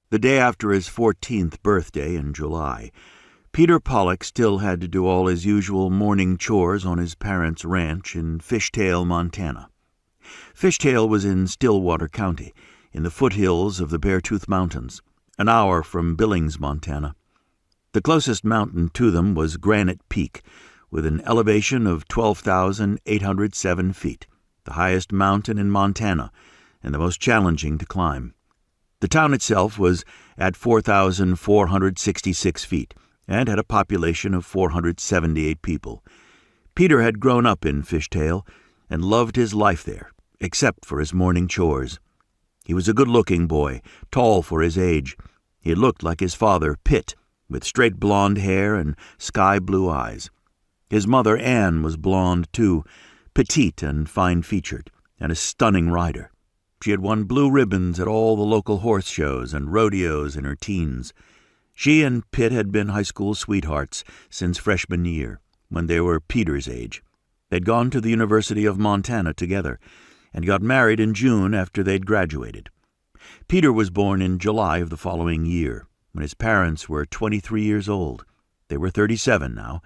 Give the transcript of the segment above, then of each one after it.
The day after his 14th birthday in July, Peter Pollock still had to do all his usual morning chores on his parents' ranch in Fishtail, Montana. Fishtail was in Stillwater County, in the foothills of the Beartooth Mountains, an hour from Billings, Montana. The closest mountain to them was Granite Peak, with an elevation of 12,807 feet, the highest mountain in Montana and the most challenging to climb. The town itself was at 4,466 feet and had a population of 478 people. Peter had grown up in Fishtail and loved his life there, except for his morning chores. He was a good-looking boy, tall for his age. He looked like his father, Pitt, with straight blonde hair and sky-blue eyes. His mother, Anne, was blonde, too, petite and fine-featured, and a stunning rider. She had won blue ribbons at all the local horse shows and rodeos in her teens. She and Pitt had been high school sweethearts since freshman year, when they were Peter's age. They'd gone to the University of Montana together and got married in June after they'd graduated. Peter was born in July of the following year, when his parents were 23 years old. They were 37 now,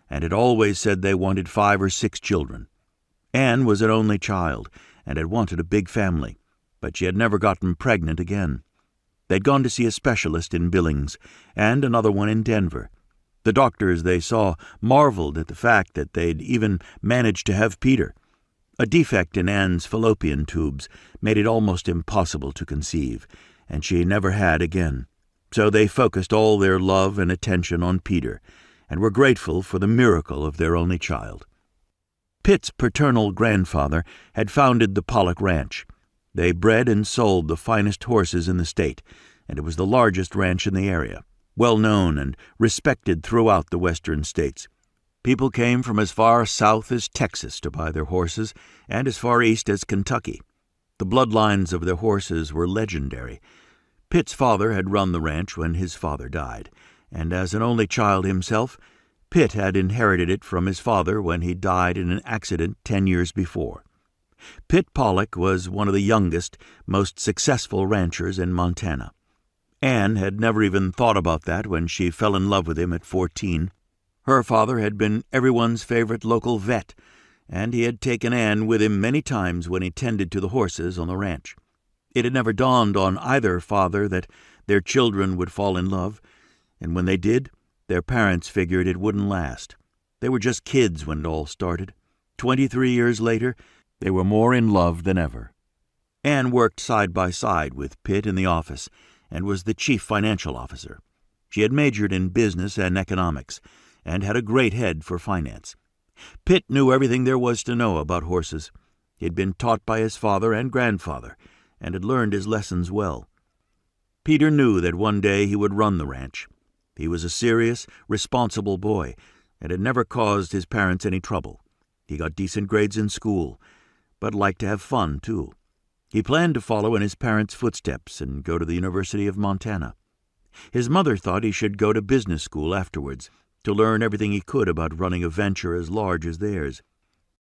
and had always said they wanted 5 or 6 children. Anne was an only child and had wanted a big family, but she had never gotten pregnant again. They'd gone to see a specialist in Billings and another one in Denver. The doctors they saw marveled at the fact that they'd even managed to have Peter. A defect in Anne's fallopian tubes made it almost impossible to conceive, and she never had again. So they focused all their love and attention on Peter, and were grateful for the miracle of their only child. Pitt's paternal grandfather had founded the Pollock Ranch. They bred and sold the finest horses in the state, and it was the largest ranch in the area, well known and respected throughout the western states. People came from as far south as Texas to buy their horses, and as far east as Kentucky. The bloodlines of their horses were legendary. Pitt's father had run the ranch when his father died, and as an only child himself, Pitt had inherited it from his father when he died in an accident 10 years before. Pitt Pollock was one of the youngest, most successful ranchers in Montana. Anne had never even thought about that when she fell in love with him at 14. Her father had been everyone's favorite local vet, and he had taken Anne with him many times when he tended to the horses on the ranch. It had never dawned on either father that their children would fall in love, and when they did, their parents figured it wouldn't last. They were just kids when it all started. 23 years later, they were more in love than ever. Anne worked side by side with Pitt in the office and was the chief financial officer. She had majored in business and economics and had a great head for finance. Pitt knew everything there was to know about horses. He had been taught by his father and grandfather and had learned his lessons well. Peter knew that one day he would run the ranch. He was a serious, responsible boy and had never caused his parents any trouble. He got decent grades in school, but liked to have fun, too. He planned to follow in his parents' footsteps and go to the University of Montana. His mother thought he should go to business school afterwards to learn everything he could about running a venture as large as theirs.